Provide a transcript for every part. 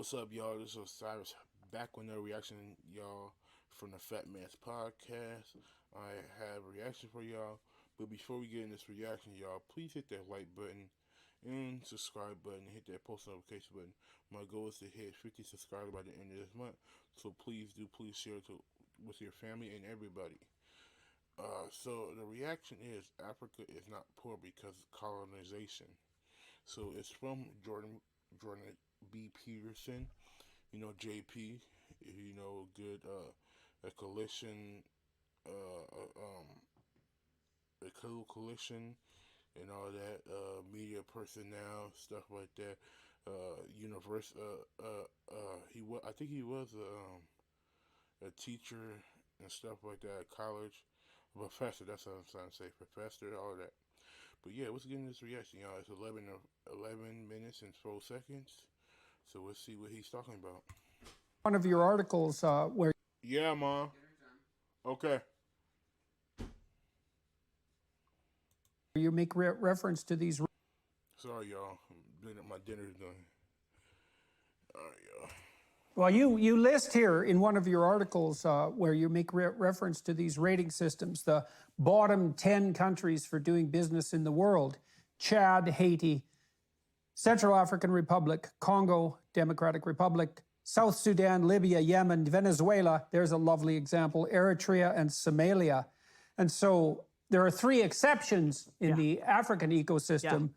What's up, y'all? This is Cyrus back with another reaction, y'all, from the Fat Man's Podcast. I have a reaction for y'all, but before we get in this reaction, y'all, please hit that like button and subscribe button and hit that post notification button. My goal is to hit 50 subscribers by the end of this month, so please share it with your family and everybody. So the reaction is Africa is not poor because of colonization. So it's from Jordan B. Peterson, JP, good a collision, a coalition and all that, media personnel, stuff like that. Universe. I think he was a teacher and stuff like that at college. A professor. That's what I'm trying to say. Professor, all that. But yeah, let's get into this reaction, y'all. It's 11 minutes and 12 seconds. So let's see what he's talking about. One of your articles where Yeah, Mom. Okay. you make reference to these. Sorry, y'all. My dinner's done. All right, y'all. Well, you list here in one of your articles where you make reference to these rating systems, the bottom 10 countries for doing business in the world: Chad, Haiti, Central African Republic, Congo Democratic Republic, South Sudan, Libya, Yemen, Venezuela. There's a lovely example: Eritrea and Somalia. And so there are three exceptions in the African ecosystem: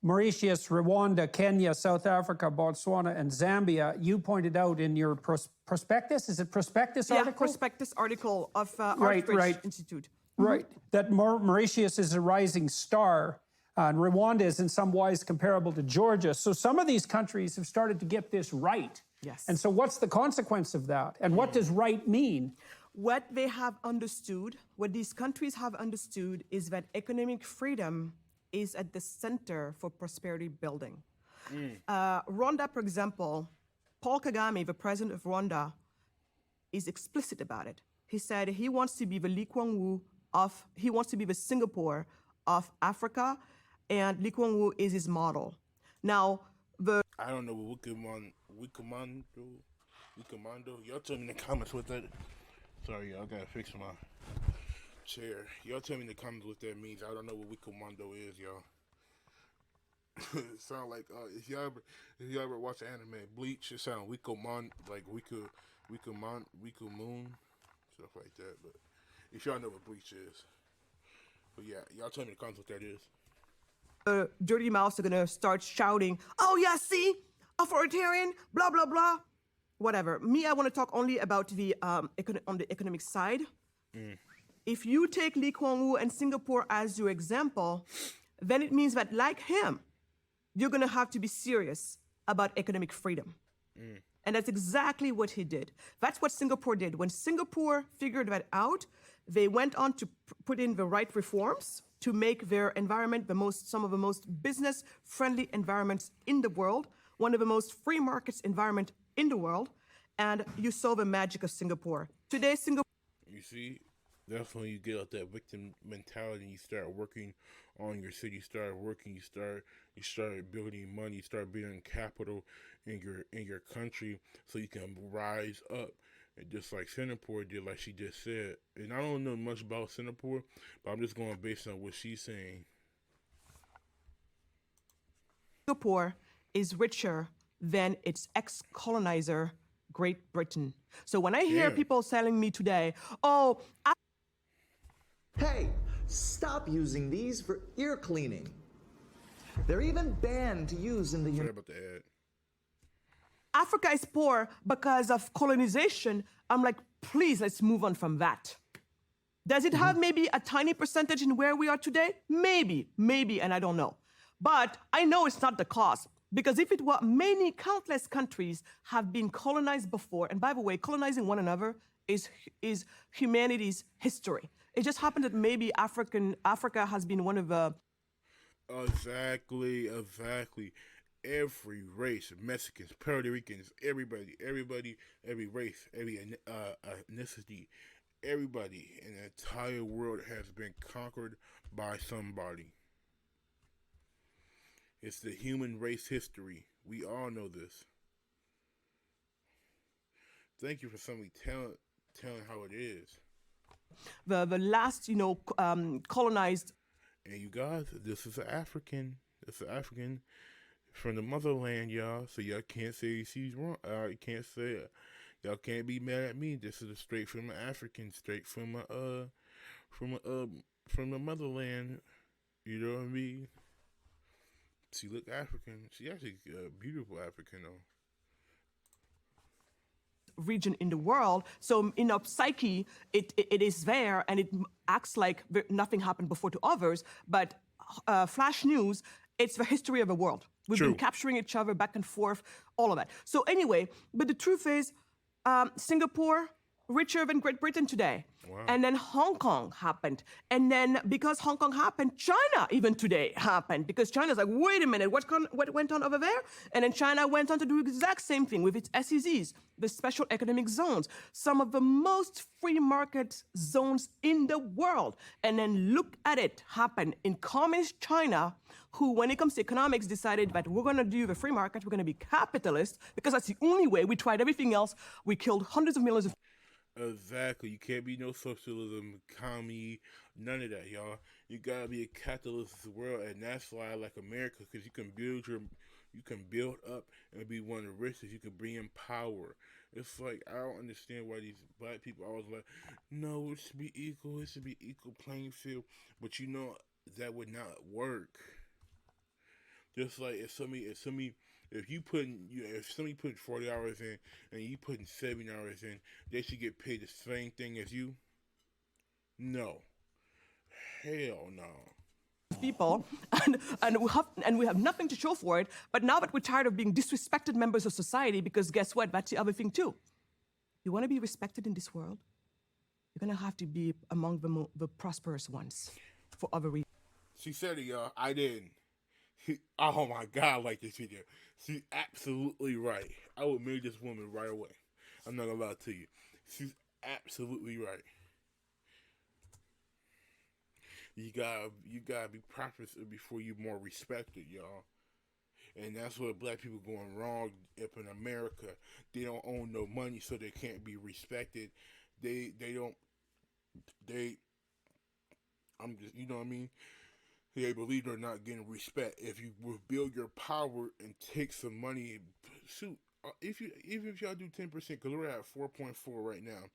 Mauritius, Rwanda, Kenya, South Africa, Botswana, and Zambia. You pointed out in your prospectus, is it prospectus article? Yeah, prospectus article of Artbridge Institute. Right, that Mauritius is a rising star, and Rwanda is in some ways comparable to Georgia. So some of these countries have started to get this right. Yes. And so what's the consequence of that? And what does right mean? What they have understood, what these countries have understood, is that economic freedom is at the center for prosperity building. Rwanda, for example, Paul Kagame, the president of Rwanda, is explicit about it. He said he wants to be the Lee Kuan Yew he wants to be the Singapore of Africa, and Lee Kuan Yew is his model. Now, I don't know what Wikimando. Y'all tell me in the comments what that. Sorry, y'all. I gotta fix my chair. Y'all tell me in the comments what that means. I don't know what Wikimando is, y'all. It sound like if y'all ever watch anime Bleach, it sound Wikomon like Wikumoon, stuff like that. But if y'all know what Bleach is, but yeah, y'all tell me in the comments what that is. Dirty mouths are gonna start shouting, "Oh yeah, see, authoritarian, blah blah blah," whatever. Me, I want to talk only about the on the economic side. If you take Lee Kuan Yew and Singapore as your example, then it means that, like him, you're gonna have to be serious about economic freedom. And that's exactly what he did. That's what Singapore did. When Singapore figured that out, they went on to put in the right reforms to make their environment some of the most business-friendly environments in the world, one of the most free markets environment in the world, and you saw the magic of Singapore. Today, Singapore... You see, that's when you get out that victim mentality and you start working on your city, you start building money, you start building capital in your country so you can rise up. And just like Singapore did, like she just said. And I don't know much about Singapore, but I'm just going based on what she's saying. Singapore is richer than its ex-colonizer, Great Britain. So when I hear people telling me today, "Oh, hey, stop using these for ear cleaning. They're even banned to use in the Sorry about the ad. Africa is poor because of colonization," I'm like, please, let's move on from that. Does it have maybe a tiny percentage in where we are today? Maybe, and I don't know. But I know it's not the cause. Because if it were, many countless countries have been colonized before. And by the way, colonizing one another is humanity's history. It just happened that maybe Africa has been one of the... Exactly. Every race, Mexicans, Puerto Ricans, everybody, every race, every ethnicity, everybody in the entire world has been conquered by somebody. It's the human race history. We all know this. thank you for somebody telling how it is. The last, colonized. And you guys, this is an African. It's an African from the motherland, y'all. So y'all can't say she's wrong. You can't say it. Y'all can't be mad at me. This is a straight from an African, straight from the motherland. You know what I mean? She look African. She actually a beautiful African though. Region in the world. So in our psyche, it is there and it acts like nothing happened before to others. But flash news, it's the history of the world. We've True. been capturing each other back and forth, all of that. So anyway, but the truth is, Singapore, richer than Great Britain today. Wow. And then Hong Kong happened. And then because Hong Kong happened, China even today happened. Because China's like, wait a minute, what went on over there? And then China went on to do the exact same thing with its SEZs, the special economic zones, some of the most free market zones in the world. And then look at it happen in communist China, who, when it comes to economics, decided that we're going to do the free market, we're going to be capitalist, because that's the only way. We tried everything else. We killed hundreds of millions of. Exactly. You can't be no socialism, commie, none of that, y'all. You gotta be a capitalist world, and that's why I like America, because you can build up and be one of the richest. You can bring in power. It's like I don't understand why these black people always like, no, it should be equal. It should be equal playing field. But you know that would not work. Just like if somebody put 40 hours in and you putting 7 hours in, they should get paid the same thing as you. No, hell no. People, and we have nothing to show for it. But now that we're tired of being disrespected members of society, because guess what? That's the other thing too. You want to be respected in this world, you're gonna have to be among the prosperous ones for other reasons. She said it, y'all. I didn't. Oh my God, I like this video. She's absolutely right. I would marry this woman right away. I'm not gonna lie to you. She's absolutely right. You gotta be prosperous before you more respected, y'all. And that's what black people going wrong up in America. They don't own no money, so they can't be respected. They don't. I'm just, you know what I mean. They believe they're not getting respect. If you build your power and take some money, shoot. Even if y'all do 10%, because we're at 4.4 right now,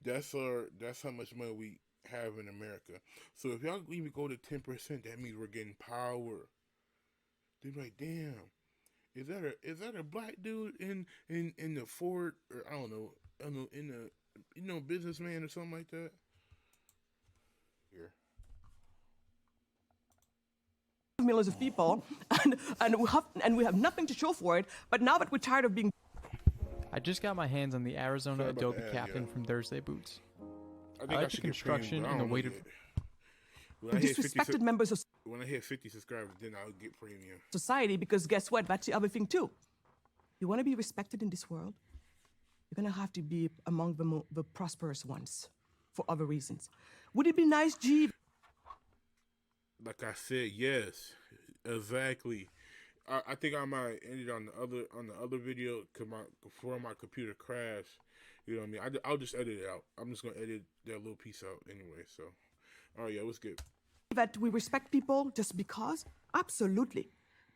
that's how much money we have in America. So if y'all even go to 10%, that means we're getting power. They're like, damn, is that a black dude in the Ford, or I don't know in the businessman or something like that? Here. Millions of people, and we have nothing to show for it. But now that we're tired of being. I just got my hands on the Arizona Sorry about Adobe the ad, Captain yeah. from Thursday Boots. I like the construction and the weight of. When I hit 50 disrespected members of when I hit 50 subscribers, then I'll get premium. society, because guess what? That's the other thing too. You want to be respected in this world, you're gonna have to be among the prosperous ones for other reasons. Would it be nice, G? Like I said, yes, exactly. I think I might end it on the other video before my computer crashed. You know what I mean? I'll just edit it out. I'm just gonna edit that little piece out anyway. So, all right, yeah, what's good? That we respect people just because? Absolutely.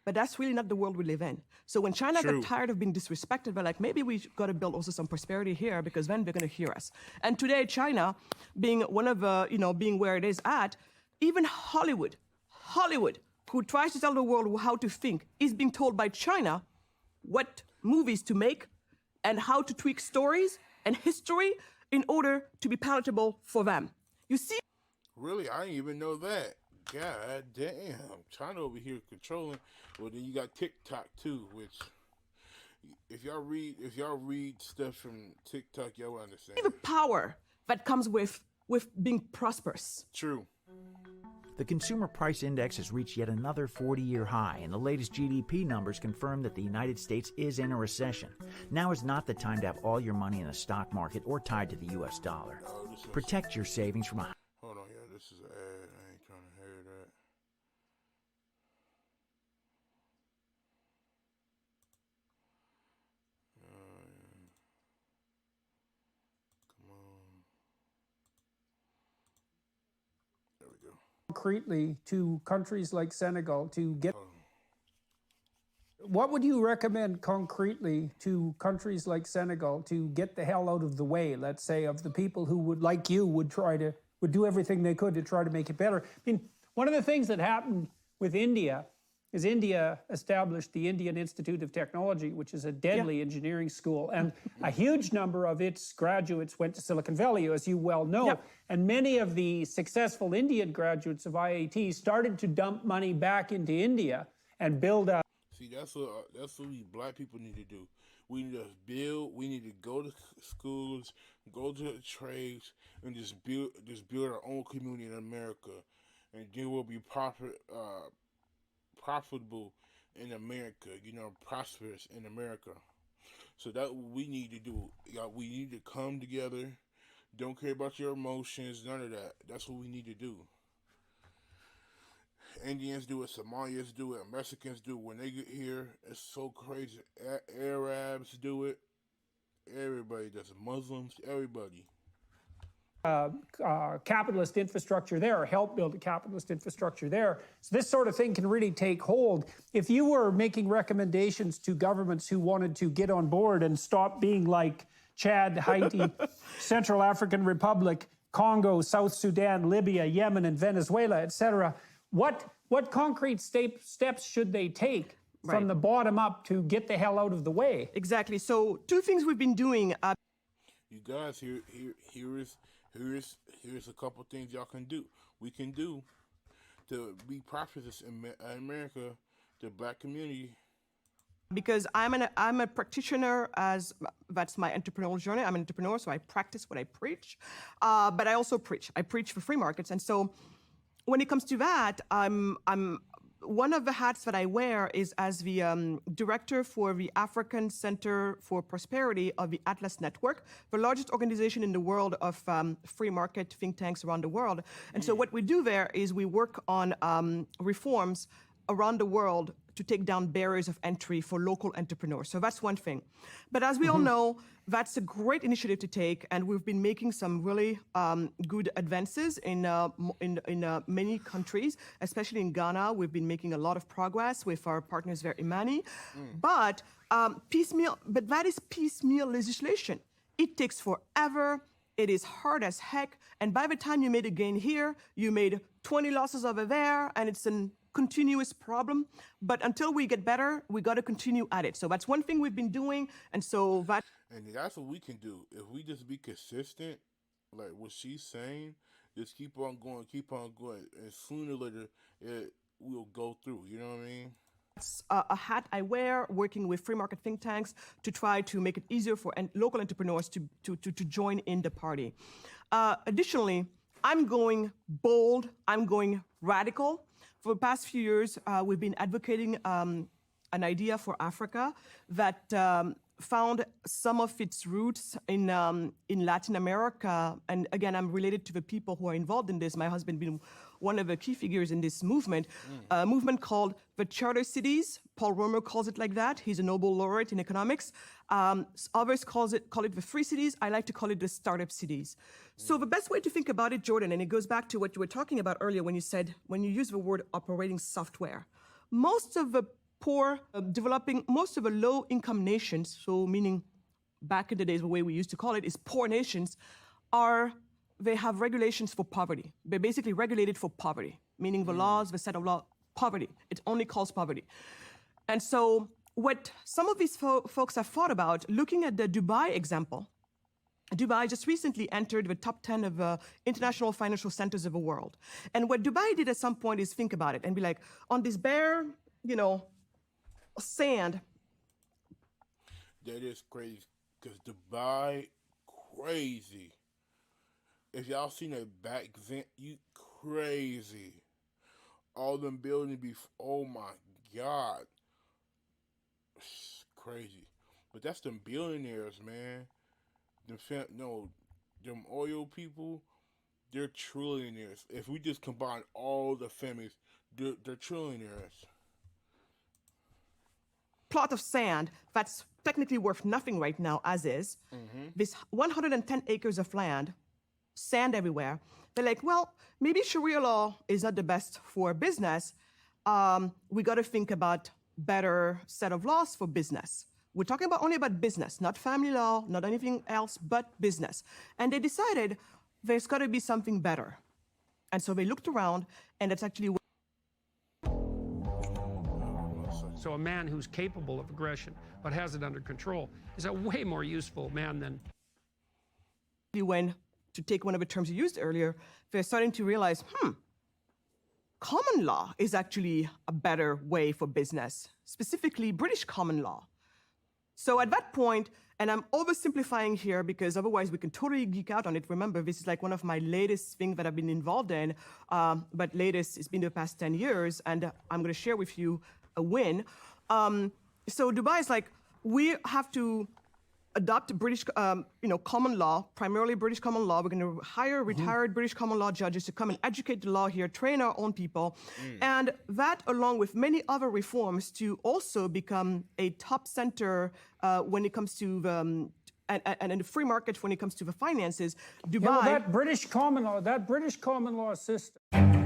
But that's really not the world we live in. So when China True. got tired of being disrespected, they're like, maybe we got to build also some prosperity here, because then they're going to hear us. And today, China, being one of the, being where it is at, even Hollywood, who tries to tell the world how to think, is being told by China what movies to make and how to tweak stories and history in order to be palatable for them. You see? Really, I didn't even know that. God damn, China over here controlling. Well, then you got TikTok too, which if y'all read stuff from TikTok, y'all will understand. The power that comes with being prosperous. True. The Consumer Price Index has reached yet another 40-year high, and the latest GDP numbers confirm that the United States is in a recession. Now is not the time to have all your money in the stock market or tied to the U.S. dollar. Protect your savings from a... Hold on, yeah, this is an ad. I ain't trying to hear that. concretely to countries like Senegal to get? What would you recommend concretely to countries like Senegal to get the hell out of the way, let's say, of the people who would, like you, would do everything they could to try to make it better? I mean, one of the things that happened with India is India established the Indian Institute of Technology, which is a deadly engineering school. And a huge number of its graduates went to Silicon Valley, as you well know. Yep. And many of the successful Indian graduates of IIT started to dump money back into India and build a. See, that's what we black people need to do. We need to build. We need to go to schools, go to the trades, and just build our own community in America, and then we'll be profitable in America. Prosperous in America. So that's what we need to do. We need to come together. Don't care about your emotions. None of that. That's what we need to do. Indians do it, Somalians do it, Mexicans do it. When they get here, it's so crazy. Arabs do it. Everybody does it. Muslims, everybody. Capitalist infrastructure there, or help build a capitalist infrastructure there. So this sort of thing can really take hold. If you were making recommendations to governments who wanted to get on board and stop being like Chad, Haiti, Central African Republic, Congo, South Sudan, Libya, Yemen, and Venezuela, etc., what concrete steps should they take from the bottom up to get the hell out of the way? Exactly. So two things we've been doing. You guys, here's a couple things y'all can do. We can do to be prosperous in America, the black community. Because I'm a practitioner, as that's my entrepreneurial journey. I'm an entrepreneur, so I practice what I preach. But I also preach. I preach for free markets, and so when it comes to that, I'm one of the hats that I wear is as the director for the African Center for Prosperity of the Atlas Network, the largest organization in the world of free market think tanks around the world. And so what we do there is we work on reforms around the world to take down barriers of entry for local entrepreneurs. So that's one thing. But as we all know, that's a great initiative to take, and we've been making some really good advances in many countries, especially in Ghana. We've been making a lot of progress with our partners there, Imani. But that is piecemeal legislation. It takes forever. It is hard as heck. And by the time you made a gain here, you made 20 losses over there, and it's a continuous problem. But until we get better, we got to continue at it. So that's one thing we've been doing. And so that. And that's what we can do. If we just be consistent, like what she's saying, just keep on going. And sooner or later, it will go through. You know what I mean? It's a hat I wear working with free market think tanks to try to make it easier for local entrepreneurs to join in the party. Additionally, I'm going bold. I'm going radical. For the past few years, we've been advocating an idea for Africa that found some of its roots in Latin America. And again, I'm related to the people who are involved in this. My husband being one of the key figures in this movement, a movement called the Charter Cities. Paul Romer calls it like that. He's a Nobel laureate in economics. Others call it the Free Cities. I like to call it the Startup Cities. So the best way to think about it, Jordan, and it goes back to what you were talking about earlier when you use the word operating software. Most of the poor, most of the low-income nations, so meaning back in the days, the way we used to call it is poor nations, they have regulations for poverty. They're basically regulated for poverty, meaning the laws, the set of law, poverty. It only calls poverty. And so what some of these folks have thought about, looking at the Dubai example, Dubai just recently entered the top 10 of international financial centers of the world. And what Dubai did at some point is think about it and be like, on this bare, sand. That is crazy, because Dubai, crazy. If y'all seen that back then, you crazy. All them buildings be, oh my God. It's crazy. But that's them billionaires, man. Them oil people, they're trillionaires. If we just combine all the families, they're trillionaires. Plot of sand that's technically worth nothing right now, as is. This 110 acres of land sand everywhere. They're like, well, maybe Sharia law is not the best for business. We got to think about better set of laws for business. We're talking about only about business, not family law, not anything else but business. And they decided there's got to be something better. And so they looked around, and that's actually So a man who's capable of aggression but has it under control is a way more useful man than when, to take one of the terms you used earlier, they're starting to realize, common law is actually a better way for business, specifically British common law. So at that point, and I'm oversimplifying here because otherwise we can totally geek out on it. Remember, this is like one of my latest things that I've been involved in, but latest, it's been the past 10 years, and I'm going to share with you a win. So Dubai is like, we have to adopt British, common law, primarily British common law. We're going to hire retired British common law judges to come and educate the law here, train our own people, and that, along with many other reforms, to also become a top center when it comes to the and in the free market when it comes to the finances. Dubai. Yeah, well, that British common law system.